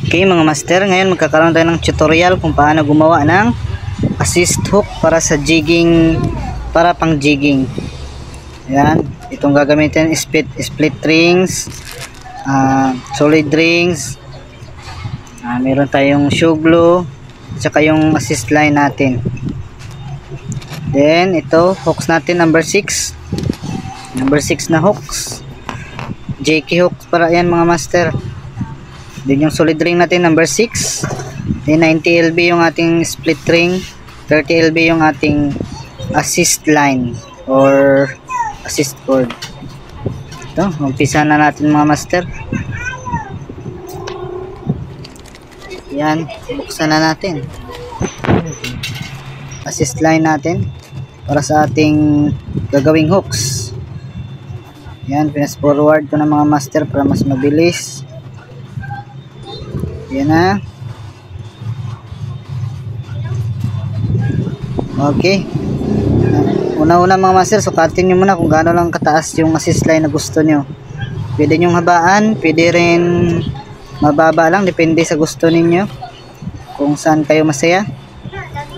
Okay mga master, ngayon magkakaroon tayo ng tutorial kung paano gumawa ng assist hook para sa jigging, para pang jigging. Ayan, itong gagamitin split rings, solid rings, meron tayong shoe glue, at saka yung assist line natin. Then ito, hooks natin number 6 na hooks, JK hooks para yan mga master. Then yung solid ring natin number 6, then 90 LB yung ating split ring, 30 LB yung ating assist line or assist cord. Ito, umpisa na natin mga master. Yan, buksan na natin assist line natin para sa ating gagawing hooks. Yan, pinas forward ko na mga master para mas mabilis. Yan na. Okay, una-una mga master, sukatin nyo muna kung gaano lang kataas yung assist line na gusto nyo. Pwede nyong habaan, pwede rin mababa lang, depende sa gusto ninyo kung saan kayo masaya.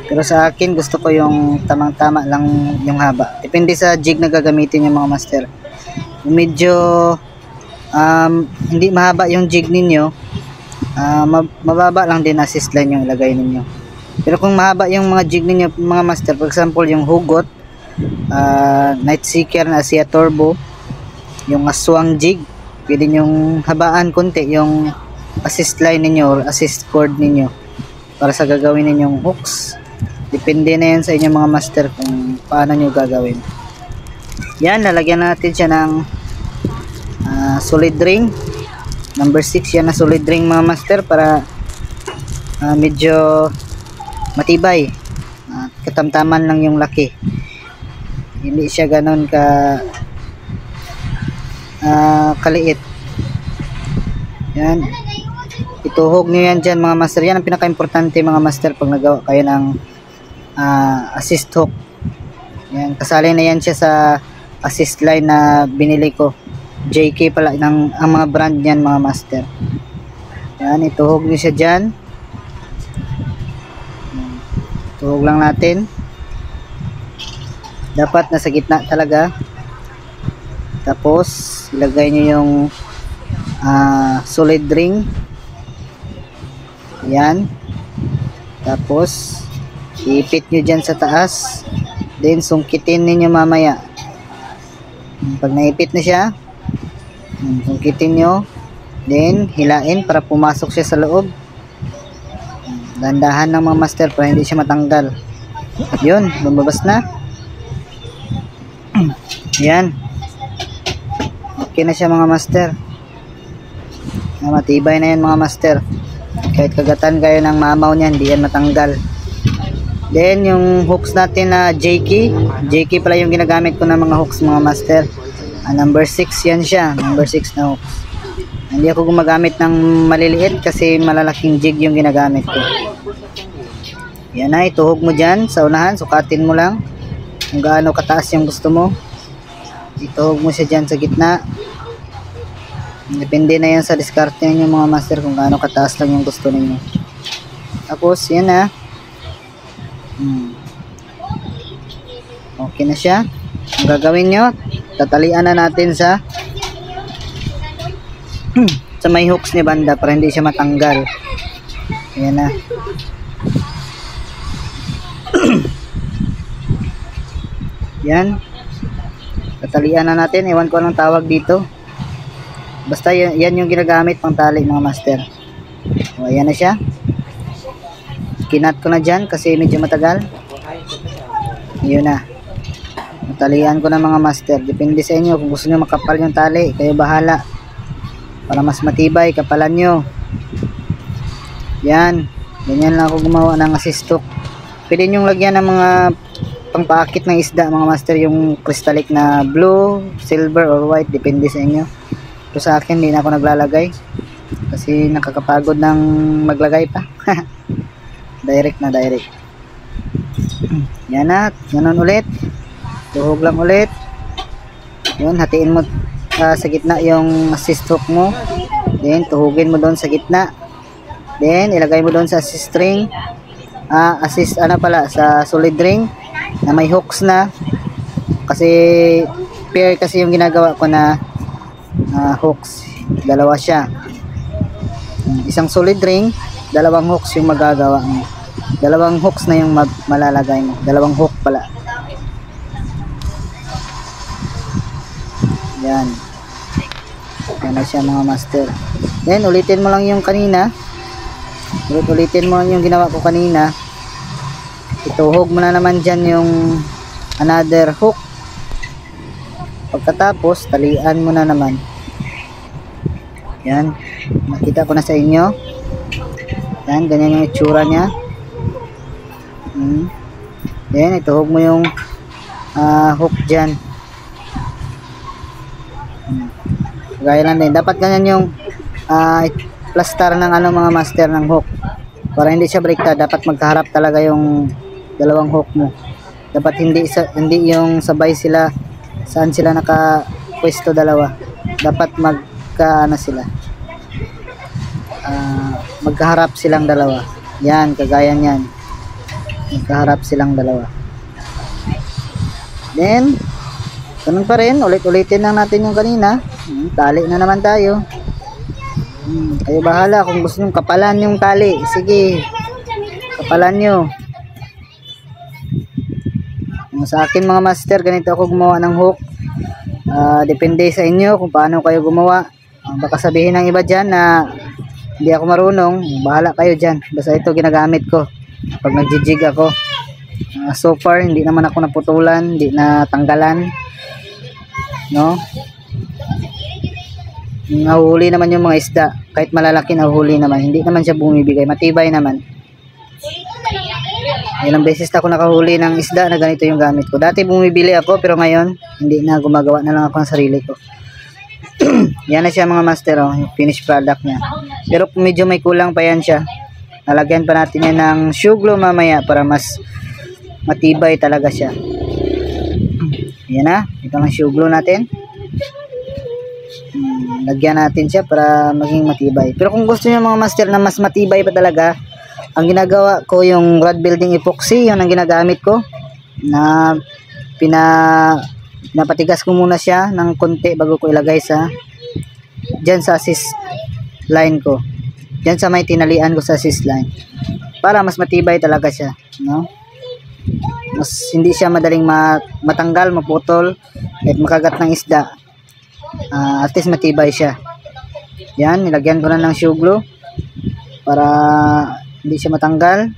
Pero sa akin, gusto ko yung tamang-tama lang yung haba. Depende sa jig na gagamitin yung mga master. Medyo hindi mahaba yung jig ninyo, mababa lang din assist line yung ilagay ninyo. Pero kung mahaba yung mga jig ninyo mga master, for example yung hugot, Night Seeker na Asia Turbo, yung aswang jig, pwede nyong habaan konti yung assist line ninyo or assist cord ninyo para sa gagawin ninyong hooks. Depende na yan sa inyong mga master kung paano nyo gagawin. Yan, lalagyan natin siya ng solid ring number 6 yan na solid ring mga master para medyo matibay, katamtaman lang yung laki, hindi siya ganon kaliit. Yan, ituhog nyo yan dyan mga master. Yan ang pinaka-importante mga master pag nagawa kayo ng assist hook. Yan, kasali na yan siya sa assist line na binili ko, JK pala ang mga brand niyan mga master. Yan, ituhog nyo siya dyan. Tuhog lang natin, dapat nasa gitna talaga. Tapos ilagay nyo yung solid ring. Yan, tapos iipit nyo dyan sa taas, then sungkitin ninyo mamaya. Pag naipit na siya, sungkitin nyo, then hilain para pumasok siya sa loob. Dandahan ng mga master para hindi siya matanggal. Yun, lumabas na. Yan, okay na siya mga master. Matibay na yan mga master. Kahit kagatan kayo ng mamaw niyan, hindi yan matanggal. Then yung hooks natin na JK pala yung ginagamit ko na mga hooks mga master. Number 6 yan siya, number 6 na hooks. Hindi ako gumagamit ng maliliit kasi malalaking jig yung ginagamit ko. Yan na, ituhog mo dyan sa unahan, sukatin mo lang kung gaano kataas yung gusto mo. Ituhog mo siya dyan sa gitna. Depende na yan sa diskarte ninyo mga master kung gaano kataas lang yung gusto ninyo. Tapos yan na. Okay na siya. Ang gagawin nyo, tatalian na natin sa may hooks ni banda para hindi siya matanggal. Ayan na. Yan, tatalian na natin. Ewan ko anong tawag dito, basta yan yung ginagamit pang tali mga master. O, ayan na siya. Kinat ko na dyan kasi medyo matagal. Yun na, natalian ko na mga master. Depende sa inyo kung gusto nyo makapal yung tali, kayo bahala. Para mas matibay, kapalan nyo. Yan, ganyan lang ako gumawa ng assist hook. Pwede nyo lagyan ng mga pangpaakit ng isda mga master, yung crystallic na blue, silver or white, depende sa inyo. Pero sa akin, hindi na ako naglalagay kasi nakakapagod ng maglagay pa. Direct na direct. Yan na, ganun ulit. Tuhog lang ulit. Yun, hatiin mo sa gitna yung assist hook mo. Then, tuhugin mo doon sa gitna. Then, ilagay mo doon sa assist ring. Sa solid ring na may hooks na. Kasi, pair kasi yung ginagawa ko na hooks. Dalawa siya. Isang solid ring, dalawang hooks yung magagawa mo. Dalawang hooks na yung malalagay mo. Dalawang hook pala. Yan. Yan na siya mga master. Then, ulitin mo lang yung kanina. Ulitin mo lang yung ginawa ko kanina. Ituhog mo na naman dyan yung another hook. Pagkatapos, talian mo na naman. Yan. Nakita ko na sa inyo. Yan, ganyan yung itsura niya. Then, ituhog mo yung hook dyan. Gaya lang din. Dapat ganyan yung plaster ng mga master ng hook. Para hindi siya baliktad, dapat magkaharap talaga yung dalawang hook mo. Dapat hindi yung sabay sila saan sila nakapwesto dalawa. Dapat sila. Magkaharap silang dalawa. Yan, kagaya niyan. Magkaharap silang dalawa. Then, ganun pa rin, ulit-ulitin lang natin yung kanina. Tali na naman tayo. Kayo bahala kung gusto nyo kapalan yung tali. Sige, kapalan nyo. Sa akin mga master, ganito ako gumawa ng hook. Depende sa inyo kung paano kayo gumawa. Baka sabihin ng iba dyan na hindi ako marunong. Bahala kayo dyan. Basta ito ginagamit ko pag nagjijig ako. So far hindi naman ako naputulan, hindi natanggalan, no? Nahuhuli naman yung mga isda, kahit malalaki nahuhuli naman, hindi naman siya bumibigay, matibay naman. Ilang beses na ako nakahuli ng isda na ganito yung gamit ko. Dati bumibili ako, pero ngayon hindi na, gumagawa na lang ako ng sarili ko. Yan na siya mga master, yung finished product niya. Pero medyo may kulang pa yan siya. Lalagyan pa natin yan ng shoe glue mamaya para mas matibay talaga siya. Yan na, ito ang shoe glue natin. Lagyan natin siya para maging matibay. Pero kung gusto niyo mga master na mas matibay pa talaga, ang ginagawa ko yung rod building epoxy, yun ang ginagamit ko. Na pinapatigas ko muna siya ng konti bago ko ilagay dyan sa assist line ko. Dyan sa may tinalian ko sa assist line. Para mas matibay talaga siya, no? Mas hindi siya madaling matanggal, maputol, at makagat ng isda. At least matibay siya. Yan, nilagyan ko na ng shoe glue para hindi siya matanggal.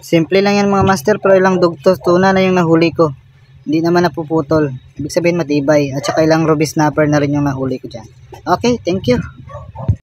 Simple lang yan mga master, pero ilang dugtos tuna na yung nahuli ko. Hindi naman napuputol. Ibig sabihin matibay. At saka ilang ruby snapper na rin yung nahuli ko dyan. Okay, thank you.